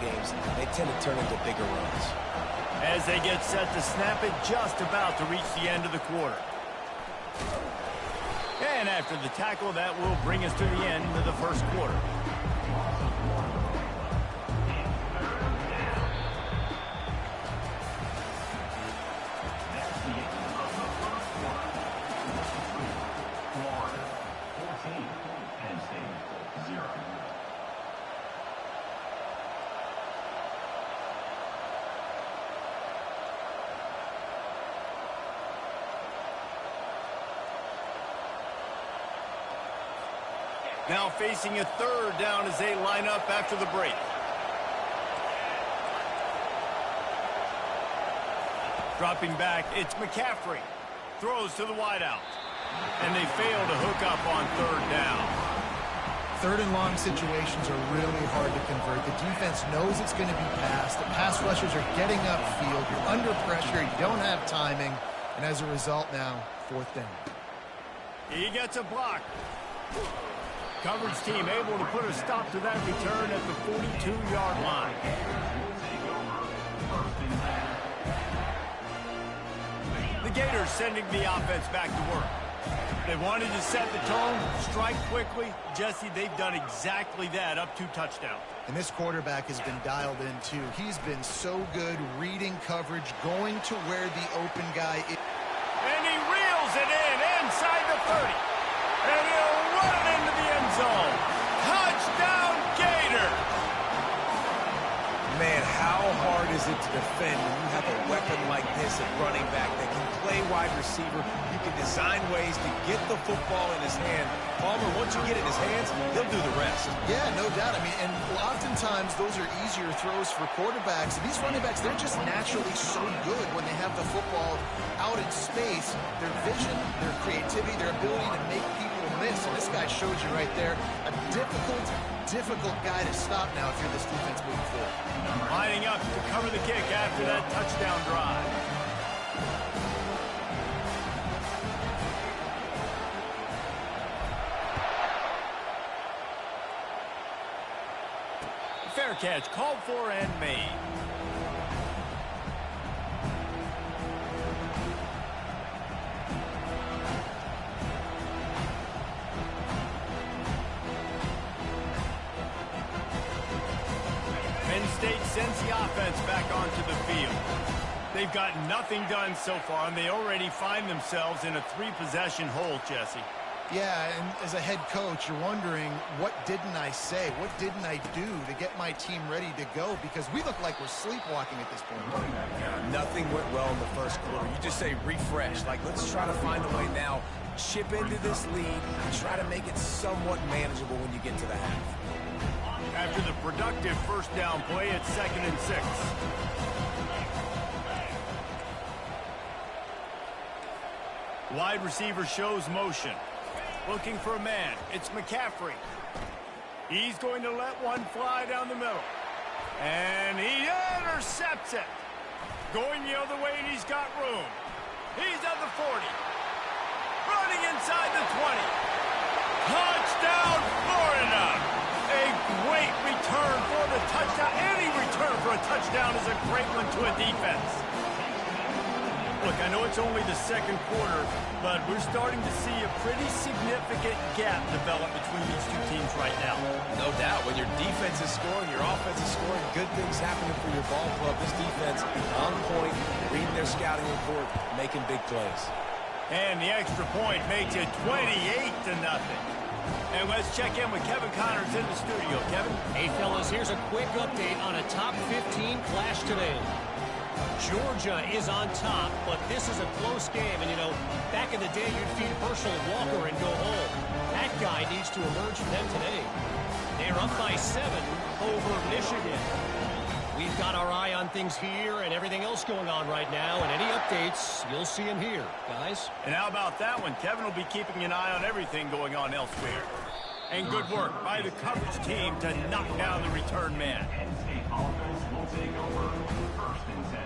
games, they tend to turn into bigger runs. As they get set to snap it, just about to reach the end of the quarter. And after the tackle, that will bring us to the end of the first quarter. Now facing a third down as they line up after the break. Dropping back, it's McCaffrey. Throws to the wideout. And they fail to hook up on third down. Third and long situations are really hard to convert. The defense knows it's going to be passed. The pass rushers are getting upfield. You're under pressure. You don't have timing. And as a result now, fourth down. He gets a block. Coverage team able to put a stop to that return at the 42-yard line. The Gators sending the offense back to work. They wanted to set the tone, strike quickly. Jesse, they've done exactly that, up 2 touchdowns. And this quarterback has been dialed in, too. He's been so good reading coverage, going to where the open guy is. And he reels it in inside the 30. And he'll run it into the end zone. Touchdown, Gator! Man, how hard is it to defend when you have a weapon like this at running back that can play wide receiver? You can design ways to get the football in his hand. Palmer, once you get it in his hands, he'll do the rest. Yeah, no doubt. I mean, and oftentimes those are easier throws for quarterbacks. And these running backs, they're just naturally so good when they have the football out in space. Their vision, their creativity, their ability to make people miss. And this guy shows you right there a difficult guy to stop now if you're this defense moving forward. Lining up to cover the kick after that touchdown drive. Fair catch called for and made. Penn State sends the offense back onto the field. They've got nothing done so far, and they already find themselves in a 3-possession hole, Jesse. Yeah, and as a head coach, you're wondering, what didn't I say? What didn't I do to get my team ready to go? Because we look like we're sleepwalking at this point. Yeah, nothing went well in the first quarter. You just say refresh. Like, let's try to find a way now. Chip into this lead and try to make it somewhat manageable when you get to the half. After the productive first down play, it's 2nd and 6. Wide receiver shows motion. Looking for a man. It's McCaffrey. He's going to let one fly down the middle. And he intercepts it. Going the other way, and he's got room. He's at the 40. Running inside the 20. Touchdown, Florida! A great return for the touchdown. Any return for a touchdown is a great one to a defense. Look, I know it's only the second quarter, but we're starting to see a pretty significant gap develop between these two teams right now. No doubt. When your defense is scoring, your offense is scoring, good things happening for your ball club. This defense on point, reading their scouting report, making big plays. And the extra point makes it 28-0. And let's check in with Kevin Connors in the studio. Kevin? Hey, fellas, here's a quick update on a top 15 clash today. Georgia is on top, but this is a close game. And, you know, back in the day, you'd feed Herschel Walker and go home. That guy needs to emerge for them today. They're up by 7 over Michigan. We've got our eye on things here and everything else going on right now. And any updates, you'll see them here, guys. And how about that one? Kevin will be keeping an eye on everything going on elsewhere. And good work by the coverage team to knock down the return man. Penn State offense will take over 1st and 10.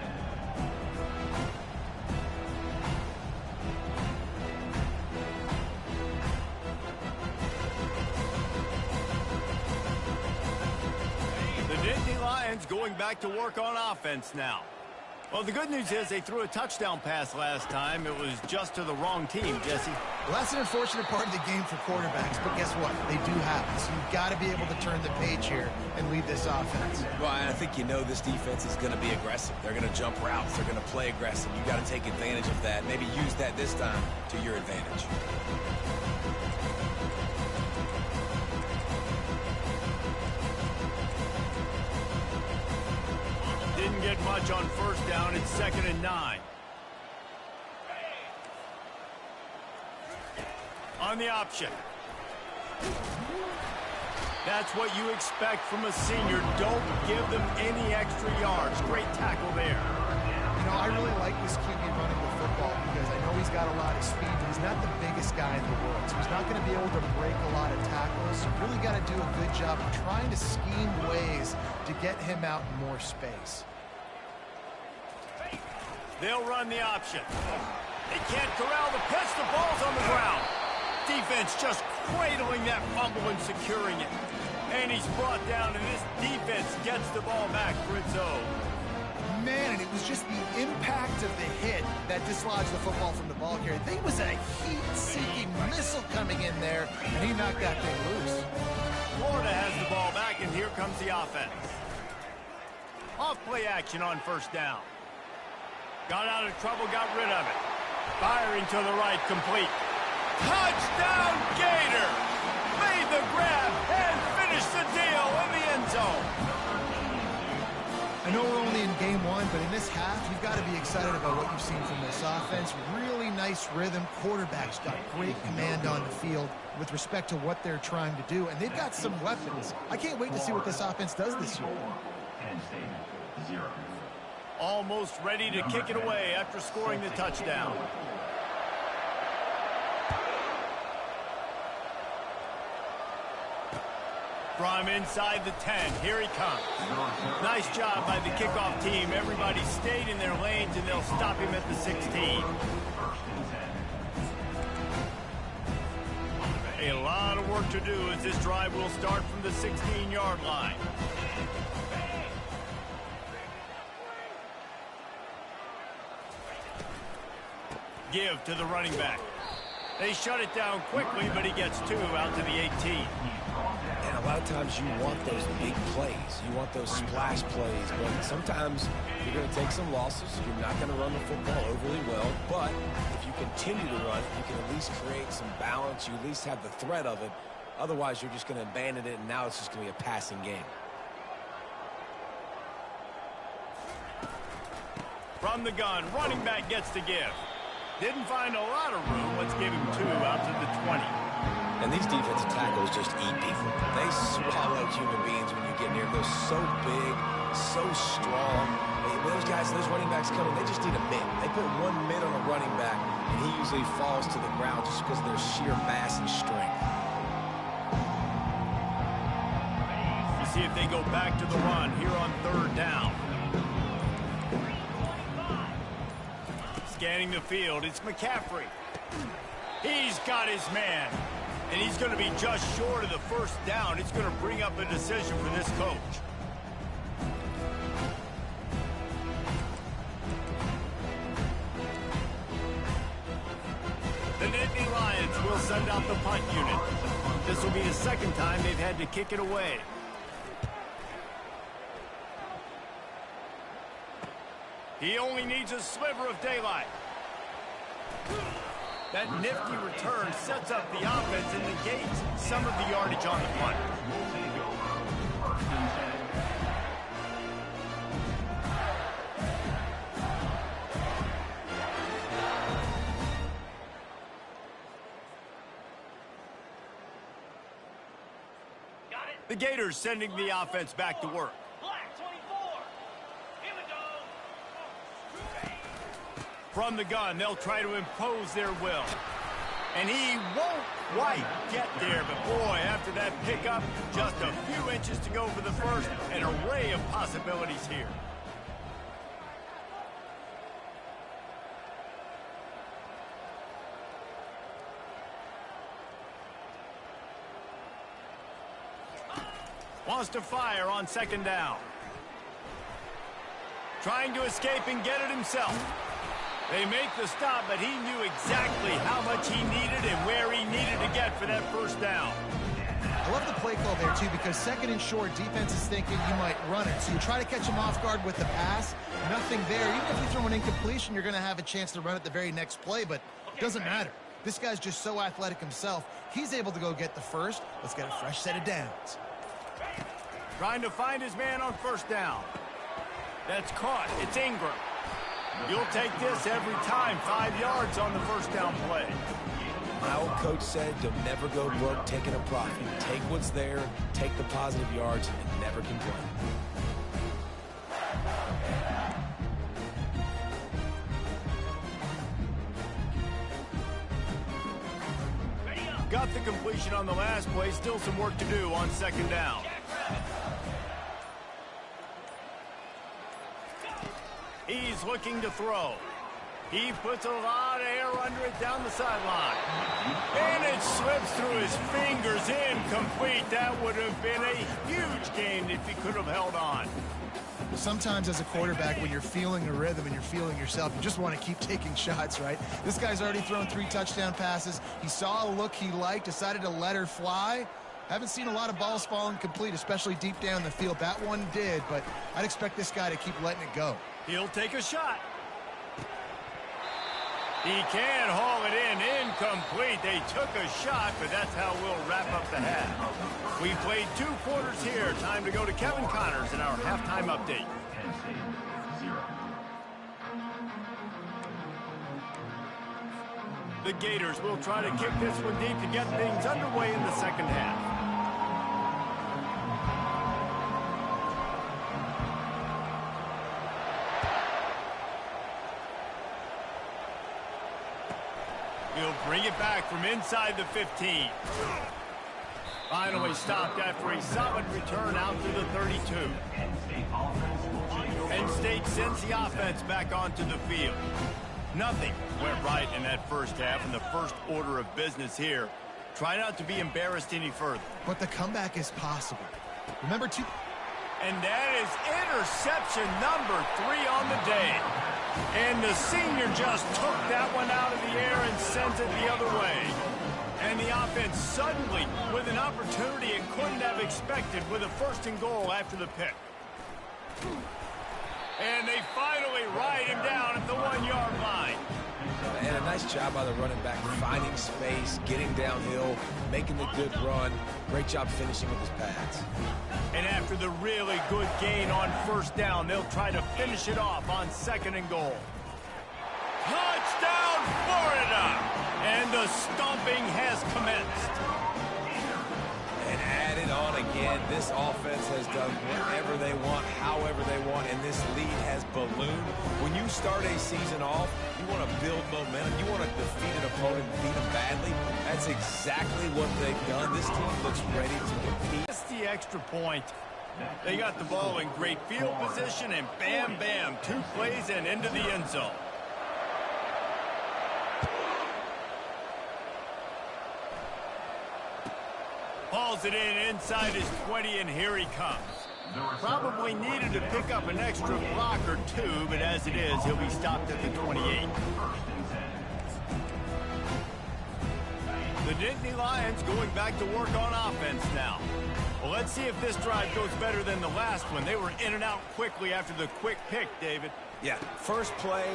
The Nittany Lions going back to work on offense now. Well, the good news is they threw a touchdown pass last time. It was just to the wrong team, Jesse. Well, that's an unfortunate part of the game for quarterbacks, but guess what? They do happen. So you've got to be able to turn the page here and lead this offense. Well, I think you know this defense is going to be aggressive. They're going to jump routes. They're going to play aggressive. You got to take advantage of that. Maybe use that this time to your advantage. Didn't get much on first down. It's 2nd and 9. On the option. That's what you expect from a senior. Don't give them any extra yards. Great tackle there. You know, I really like this QB running the football because I know he's got a lot of speed, but he's not the biggest guy in the world. So he's not going to be able to break a lot of tackles. So really got to do a good job of trying to scheme ways to get him out in more space. They'll run the option. They can't corral the pitch. The ball's on the ground. Defense just cradling that fumble and securing it. And he's brought down, and this defense gets the ball back for its own. Man, and it was just the impact of the hit that dislodged the football from the ball carrier. There was a heat-seeking missile coming in there, and he knocked that thing loose. Florida has the ball back, and here comes the offense. Off play action on first down. Got out of trouble, got rid of it. Firing to the right, complete. Touchdown, Gator! Made the grab and finished the deal in the end zone. I know we're only in game one, but in this half, you've got to be excited about what you've seen from this offense. Really nice rhythm. Quarterback's got great command on the field with respect to what they're trying to do, and they've got some weapons. I can't wait to see what this offense does this year. Penn State, 0. Almost ready to kick it away after scoring the touchdown. From inside the 10, here he comes. Nice job by the kickoff team. Everybody stayed in their lanes, and they'll stop him at the 16. A lot of work to do as this drive will start from the 16-yard line. Give to the running back. They shut it down quickly, but he gets 2 out to the 18. And a lot of times you want those big plays. You want those splash plays. But sometimes you're going to take some losses. You're not going to run the football overly well. But if you continue to run, you can at least create some balance. You at least have the threat of it. Otherwise, you're just going to abandon it, and now it's just going to be a passing game. From the gun, running back gets the give. Didn't find a lot of room. Let's give him 2 out to the 20. And these defensive tackles just eat people. They swallow human beings when you get near. They're so big, so strong. Those guys, those running backs coming, they just need a mid. They put one mid on a running back, and he usually falls to the ground just because of their sheer mass and strength. You see if they go back to the run here on 3rd down. Scanning the field, it's McCaffrey. He's got his man. And he's going to be just short of the 1st down. It's going to bring up a decision for this coach. The Nittany Lions will send out the punt unit. This will be the 2nd time they've had to kick it away. He only needs a sliver of daylight. That nifty return sets up the offense and negates some of the yardage on the punt. The Gators sending the offense back to work. From the gun, they'll try to impose their will. And he won't quite get there, but boy, after that pickup, just a few inches to go for the first, an array of possibilities here. Wants to fire on 2nd down. trying to escape and get it himself. They make the stop, but he knew exactly how much he needed and where he needed to get for that first down. I love the play call there, too, because second and short, defense is thinking you might run it. So you try to catch him off guard with the pass. Nothing there. Even if you throw an incompletion, you're going to have a chance to run it the very next play, but it doesn't matter. This guy's just so athletic himself. He's able to go get the first. Let's get a fresh set of downs. Trying to find his man on first down. That's caught. It's Ingram. You'll take this every time. 5 yards on the first down play. My old coach said you'll never go broke taking a profit. Take what's there, take the positive yards, and never complain. Got the completion on the last play. Still some work to do on second down. He's looking to throw. He puts a lot of air under it down the sideline. And it slips through his fingers, incomplete. That would have been a huge gain if he could have held on. Sometimes as a quarterback, when you're feeling a rhythm and you're feeling yourself, you just want to keep taking shots, right? This guy's already thrown 3 touchdown passes. He saw a look he liked, decided to let her fly. Haven't seen a lot of balls falling complete, especially deep down the field. That one did, but I'd expect this guy to keep letting it go. He'll take a shot. He can haul it in. Incomplete. They took a shot, but that's how we'll wrap up the half. We played 2 quarters here. Time to go to Kevin Connors in our halftime update. The Gators will try to kick this one deep to get things underway in the second half. He'll bring it back from inside the 15. Finally stopped after a solid return out to the 32. Penn State sends the offense back onto the field. Nothing went right in that first half, and the first order of business here. Try not to be embarrassed any further. But the comeback is possible. Remember to... And that is interception number 3 on the day. And the senior just took that one out of the air and sends it the other way. And the offense suddenly, with an opportunity it couldn't have expected, with a 1st and goal after the pick. And they finally ride him down at the 1-yard line. And a nice job by the running back, finding space, getting downhill, making the good run. Great job finishing with his pads. And after the really good gain on first down, they'll try to finish it off on 2nd and goal. Touchdown, Florida! And the stomping has commenced. And added on again, this offense has done whatever they want, however they want, and this lead has ballooned. When you start a season off, you want to build momentum. You want to defeat an opponent and beat them badly. That's exactly what they've done. This team looks ready to compete. That's the extra point. They got the ball in great field position, and bam, bam, 2 plays and into the end zone. Hauls it in inside his 20, and here he comes. Probably needed to pick up an extra block or 2, but as it is, he'll be stopped at the 28. The Nittany Lions going back to work on offense now. Well, let's see if this drive goes better than the last one. They were in and out quickly after the quick pick, David. Yeah, first play,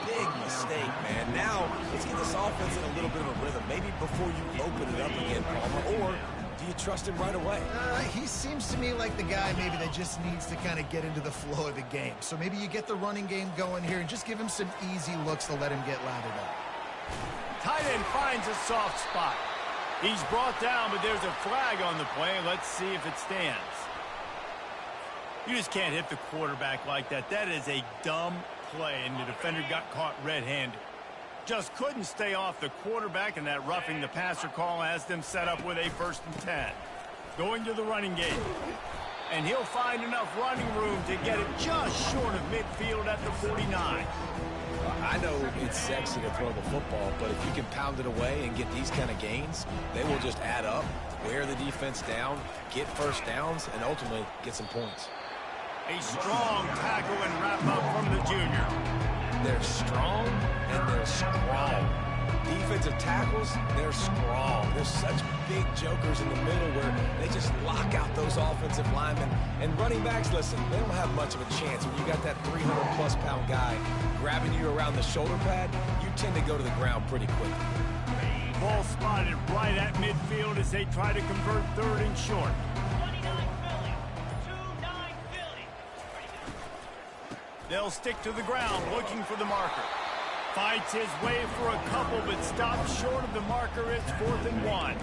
big mistake, man. Now, let's get this offense in a little bit of a rhythm. Maybe before you open it up again, Palmer, or do you trust him right away? He seems to me like the guy maybe that just needs to kind of get into the flow of the game. So maybe you get the running game going here and just give him some easy looks to let him get lathered up. Tight end finds a soft spot. He's brought down, but there's a flag on the play. Let's see if it stands. You just can't hit the quarterback like that. That is a dumb play, and the defender got caught red-handed. Just couldn't stay off the quarterback, and that roughing the passer call has them set up with a 1st and 10. Going to the running game. And he'll find enough running room to get it just short of midfield at the 49. I know it's sexy to throw the football, but if you can pound it away and get these kind of gains, they will just add up, wear the defense down, get first downs, and ultimately get some points. A strong tackle and wrap-up from the junior. They're strong and they're strong. Defensive tackles, they're strong. There's such big jokers in the middle where they just lock out those offensive linemen. And running backs, listen, they don't have much of a chance. When you got that 300-plus pound guy grabbing you around the shoulder pad, you tend to go to the ground pretty quickly. Ball spotted right at midfield as they try to convert third and short. 29 Philly. 2-9 Philly. They'll stick to the ground looking for the marker. Fights his way for a couple, but stops short of the marker. It's 4th and 1.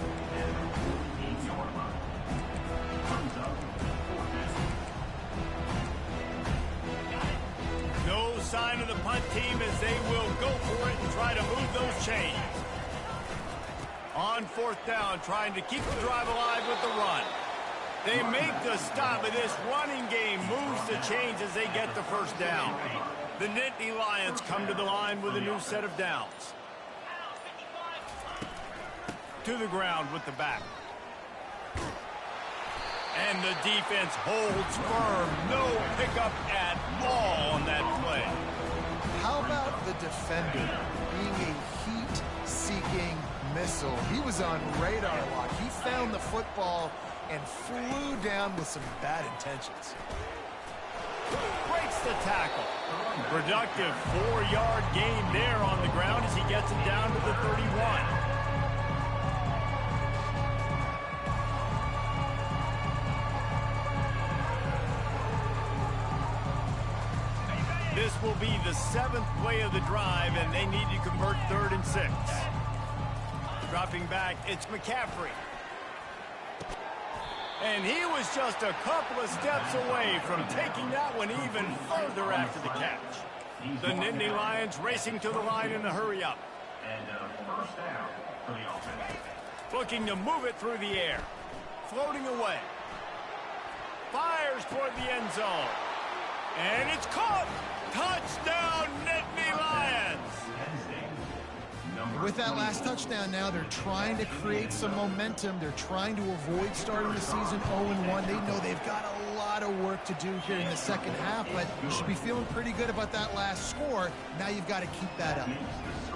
No sign of the punt team as they will go for it and try to move those chains. On 4th down, trying to keep the drive alive with the run. They make the stop, but this running game moves the chains as they get the first down. The Nittany Lions come to the line with a new set of downs. To the ground with the back. And the defense holds firm. No pickup at all on that play. How about the defender being a heat-seeking missile? He was on radar lock. He found the football and flew down with some bad intentions. Breaks the tackle. Productive 4-yard gain there on the ground as he gets it down to the 31. This will be the 7th play of the drive, and they need to convert 3rd and 6. Dropping back, it's McCaffrey. And he was just a couple of steps away from taking that one even further after the catch. The Nittany Lions racing to the line in a hurry-up. And first down for the offense. Looking to move it through the air. Floating away. Fires toward the end zone. And it's caught! Touchdown, Nittany Lions! With that last touchdown now, they're trying to create some momentum. They're trying to avoid starting the season 0-1. They know they've got a lot of work to do here in the second half, but you should be feeling pretty good about that last score. Now you've got to keep that up.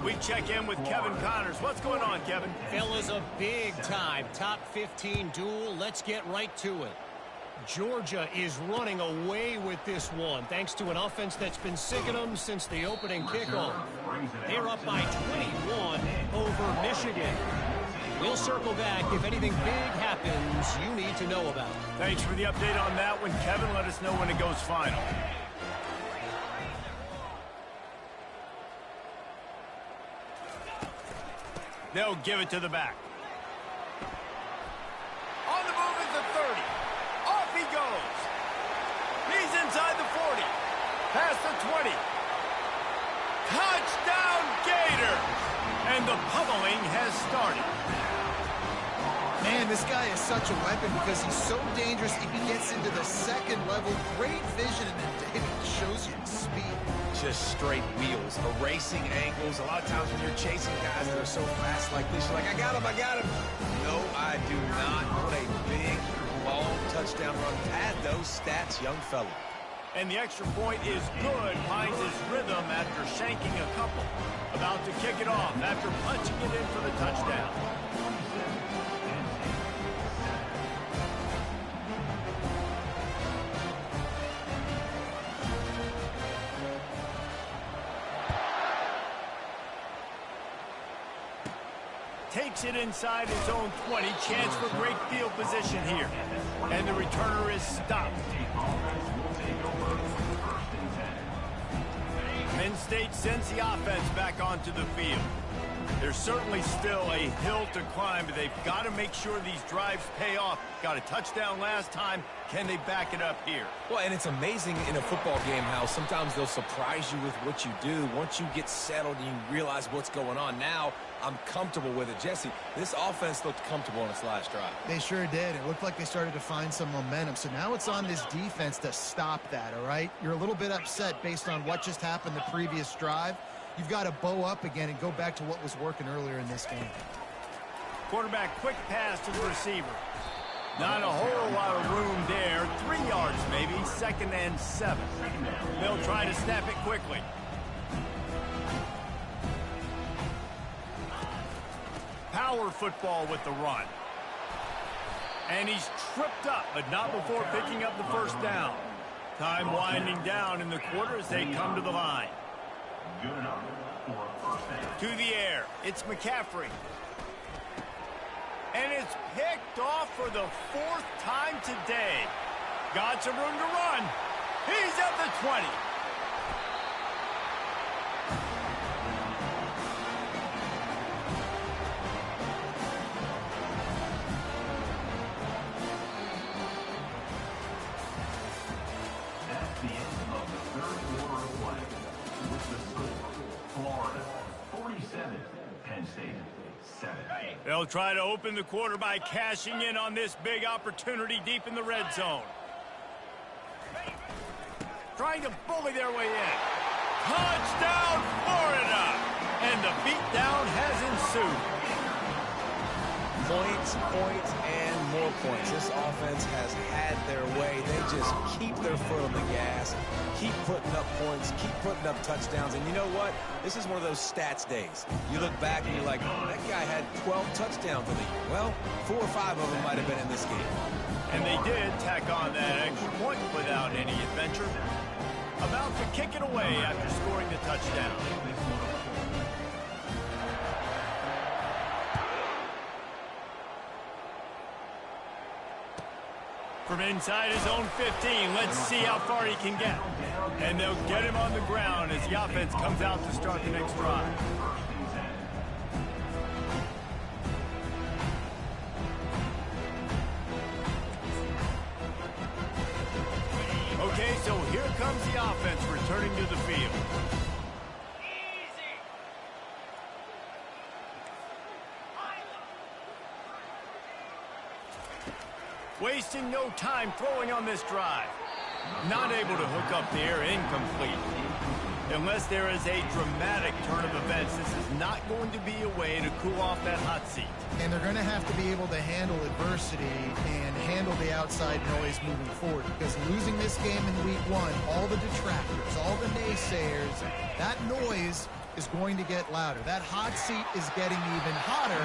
We check in with Kevin Connors. What's going on, Kevin? Fellas, a big-time top 15 duel. Let's get right to it. Georgia is running away with this one, thanks to an offense that's been sicking them since the opening kickoff. They're up by 21 over Michigan. We'll circle back if anything big happens you need to know about. Thanks for the update on that one, Kevin. Let us know when it goes final. They'll give it to the back. On the move is the 30. Off he goes. He's inside the 40. Past the 20. Touchdown Gators! And the pummeling has started. Man, this guy is such a weapon because he's so dangerous if he gets into the second level. Great vision, and then David shows you his speed. Just straight wheels, erasing angles. A lot of times when you're chasing guys that are so fast like this, you're like, I got him, I got him. No, I do not. What a big, long touchdown run. Pad those stats, young fella. And the extra point is good. Finds his rhythm after shanking a couple. About to kick it off after punching it in for the touchdown. Takes it inside his own 20. Chance for great field position here. And the returner is stopped. Penn State sends the offense back onto the field. There's certainly still a hill to climb, but they've got to make sure these drives pay off. Got a touchdown last time. Can they back it up here? Well, and it's amazing in a football game how sometimes they'll surprise you with what you do. Once you get settled and you realize what's going on, now I'm comfortable with it. Jesse, this offense looked comfortable in its last drive. They sure did. It looked like they started to find some momentum. So now it's on this defense to stop that, all right? You're a little bit upset based on what just happened the previous drive. You've got to bow up again and go back to what was working earlier in this game. Quarterback quick pass to the receiver. Not a whole lot of room there. 3 yards maybe. 2nd and 7. They'll try to snap it quickly. Power football with the run. And he's tripped up, but not before picking up the first down. Time winding down in the quarter as they come to the line. To the air, it's McCaffrey. And it's picked off for the 4th time today. Got some room to run. He's at the 20. That's the end of the 3rd quarter of play. With the score, Florida 47, Penn State 7. They'll try to open the quarter by cashing in on this big opportunity deep in the red zone. Trying to bully their way in. Touchdown, Florida! And the beatdown has ensued. Points, points, and more points. This offense has had their way. They just keep their foot on the gas, keep putting up points, keep putting up touchdowns. And you know what? This is one of those stats days. You look back and you're like, oh, that guy had 12 touchdowns in the year. Well, 4 or 5 of them might have been in this game. And they did tack on that extra point without any adventure. About to kick it away after scoring the touchdown. From inside his own 15, let's see how far he can get. And they'll get him on the ground as the offense comes out to start the next drive. Okay, so here comes the offense returning to the field. Wasting no time throwing on this drive. Not able to hook up there, incomplete. Unless there is a dramatic turn of events, this is not going to be a way to cool off that hot seat. And they're going to have to be able to handle adversity and handle the outside noise moving forward, because losing this game in week 1, all the detractors, all the naysayers, that noise is going to get louder. That hot seat is getting even hotter.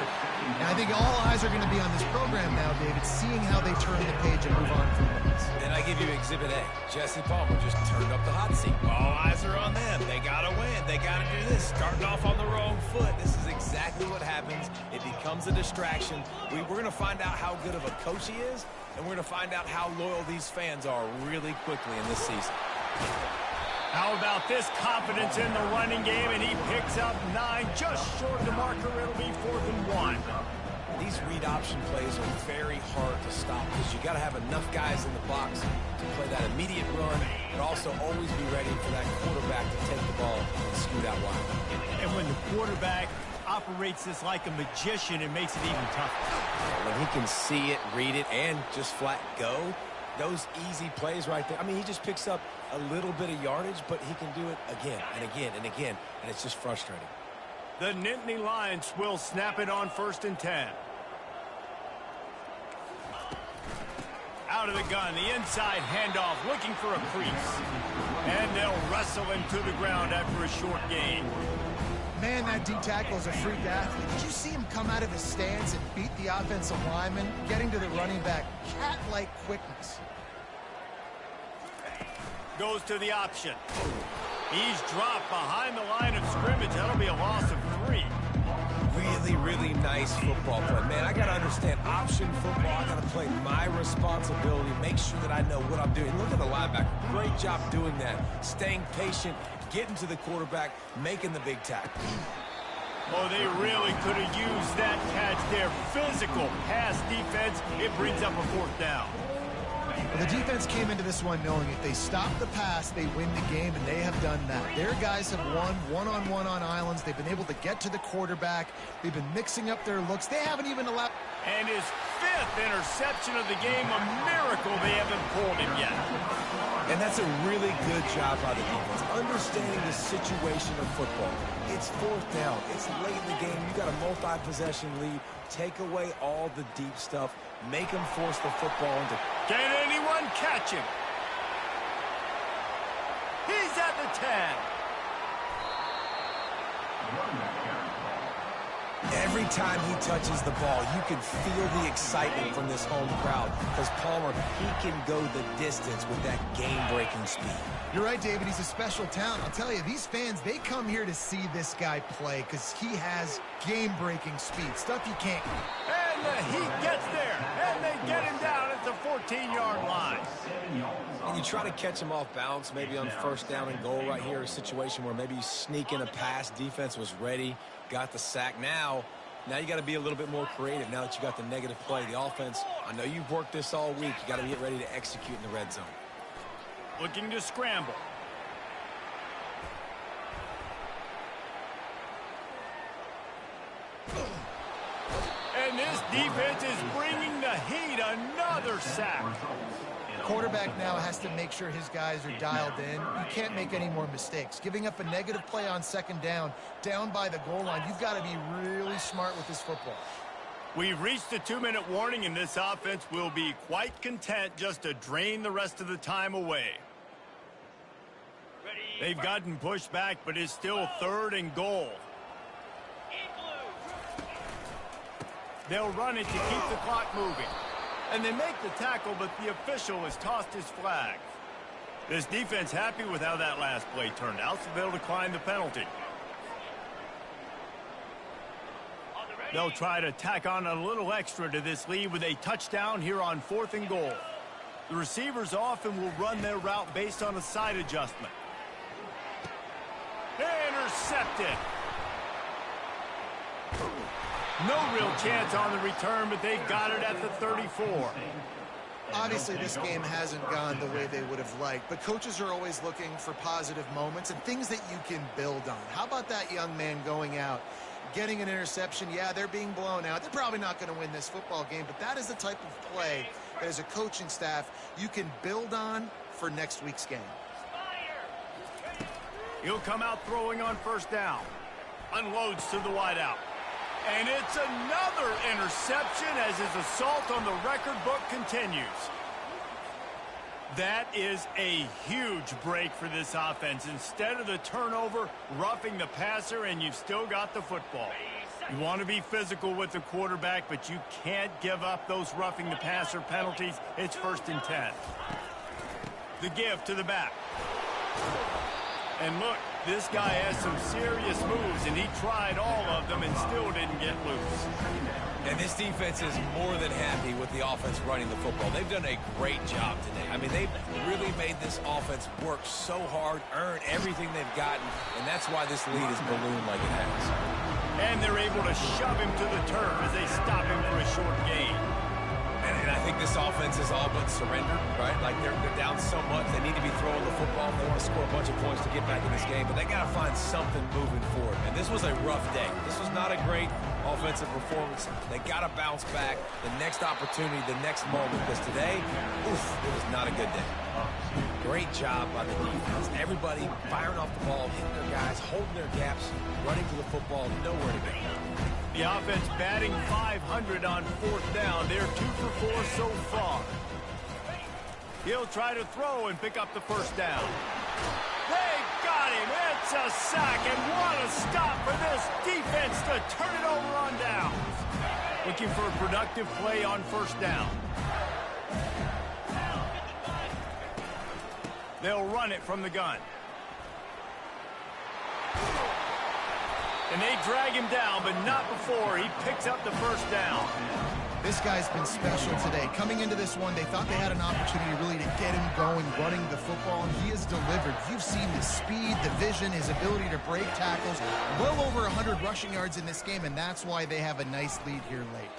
And I think all eyes are going to be on this program now, David, seeing how they turn the page and move on from this. And I give you Exhibit A. Jesse Palmer just turned up the hot seat. All eyes are on them. They got to win. They got to do this. Starting off on the wrong foot. This is exactly what happens. It becomes a distraction. We're going to find out how good of a coach he is, and we're going to find out how loyal these fans are really quickly in this season. How about this confidence in the running game, and he picks up 9, just short of the marker. It'll be 4th and 1. These read option plays are very hard to stop because you got to have enough guys in the box to play that immediate run, but also always be ready for that quarterback to take the ball and scoot out wide. And when the quarterback operates this like a magician, it makes it even tougher. When he can see it, read it, and just flat go, those easy plays right there. I mean, he just picks up a little bit of yardage, but he can do it again and again and again, and it's just frustrating. The Nittany Lions will snap it on 1st and 10. Out of the gun, the inside handoff, looking for a crease. And they'll wrestle him to the ground after a short gain. Man, that D tackle is a freak athlete. Did you see him come out of his stance and beat the offensive lineman, getting to the running back? Cat-like quickness. Goes to the option. He's dropped behind the line of scrimmage. That'll be a loss of 3. Really, really nice football play. Man, I got to understand option football. I got to play my responsibility, make sure that I know what I'm doing. Look at the linebacker. Great job doing that. Staying patient, getting to the quarterback, making the big tackle. Oh, they really could have used that catch there. Physical pass defense. It brings up a 4th down. Well, the defense came into this one knowing if they stop the pass, they win the game, and they have done that. Their guys have won one-on-one on islands. They've been able to get to the quarterback. They've been mixing up their looks. They haven't even allowed... And his 5th interception of the game, a miracle they haven't pulled him yet. And that's a really good job by the defense, understanding the situation of football. It's 4th down. It's late in the game. You got a multi-possession lead. Take away all the deep stuff. Make them force the football into... Can anyone catch him? He's at the 10. Every time he touches the ball, you can feel the excitement from this home crowd because Palmer, he can go the distance with that game-breaking speed. You're right, David. He's a special talent. I'll tell you, these fans, they come here to see this guy play because he has game-breaking speed, stuff you can't. And the Heat gets there, and they get him down at the 14-yard line. And you try to catch him off balance, maybe on first down and goal right here, a situation where maybe you sneak in a pass, defense was ready, got the sack. Now you got to be a little bit more creative now that you got the negative play. The offense, I know you've worked this all week. You got to get ready to execute in the red zone. Looking to scramble. And this defense is bringing the Heat another sack. Quarterback now has to make sure his guys are dialed in. You can't make any more mistakes. Giving up a negative play on second down by the goal line, you've got to be really smart with this football. We've reached the 2-minute warning, and this offense will be quite content just to drain the rest of the time away. They've gotten pushed back, but it's still 3rd and goal. They'll run it to keep the clock moving. And they make the tackle, but the official has tossed his flag. This defense happy with how that last play turned out, so they'll decline the penalty. They'll try to tack on a little extra to this lead with a touchdown here on 4th and goal. The receivers often will run their route based on a side adjustment. Intercepted. No real chance on the return, but they've got it at the 34. Obviously, this game hasn't gone the way they would have liked, but coaches are always looking for positive moments and things that you can build on. How about that young man going out, getting an interception? Yeah, they're being blown out. They're probably not going to win this football game, but that is the type of play that as a coaching staff you can build on for next week's game. He'll come out throwing on first down. Unloads to the wideout. And it's another interception as his assault on the record book continues. That is a huge break for this offense. Instead of the turnover, roughing the passer, and you've still got the football. You want to be physical with the quarterback, but you can't give up those roughing the passer penalties. It's 1st and 10. The give to the back. And look, this guy has some serious moves, and he tried all of them and still didn't get loose. And this defense is more than happy with the offense running the football. They've done a great job today. I mean, they've really made this offense work so hard, earn everything they've gotten, and that's why this lead is ballooned like it has. And they're able to shove him to the turf as they stop him for a short gain. And I think this offense is all but surrendered, right? Like they're down so much. They need to be throwing the football. They want to score a bunch of points to get back in this game, but they got to find something moving forward. And this was a rough day. This was not a great offensive performance. They got to bounce back the next opportunity, the next moment, because today, oof, it was not a good day. Great job by the defense. Everybody firing off the ball, hitting their guys, holding their gaps, running to the football, nowhere to go. The offense batting .500 on 4th down. They're 2 for 4 so far. He'll try to throw and pick up the first down. They got him. It's a sack, and what a stop for this defense to turn it over on downs. Looking for a productive play on first down. They'll run it from the gun. And they drag him down, but not before he picks up the first down. This guy's been special today. Coming into this one, they thought they had an opportunity really to get him going, running the football, and he has delivered. You've seen the speed, the vision, his ability to break tackles. Well over 100 rushing yards in this game, and that's why they have a nice lead here late.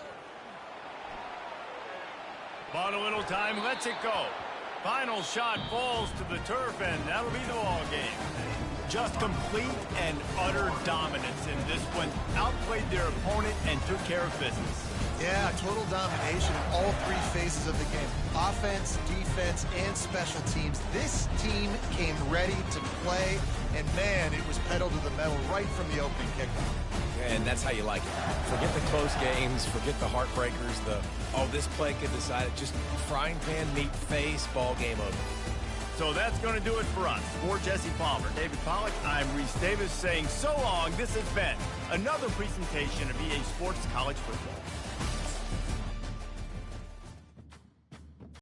Bought a little time, lets it go. Final shot falls to the turf, and that'll be the ball game. Just complete and utter dominance in this one. Outplayed their opponent and took care of business. Yeah, total domination in all 3 phases of the game. Offense, defense, and special teams. This team came ready to play, and man, it was pedal to the metal right from the opening kickoff. And that's how you like it. Forget the close games, forget the heartbreakers, this play could decide it. Just frying pan, meat, face, ball game over. So that's going to do it for us. For Jesse Palmer, David Pollack, I'm Reese Davis saying so long. This has been another presentation of EA Sports College Football.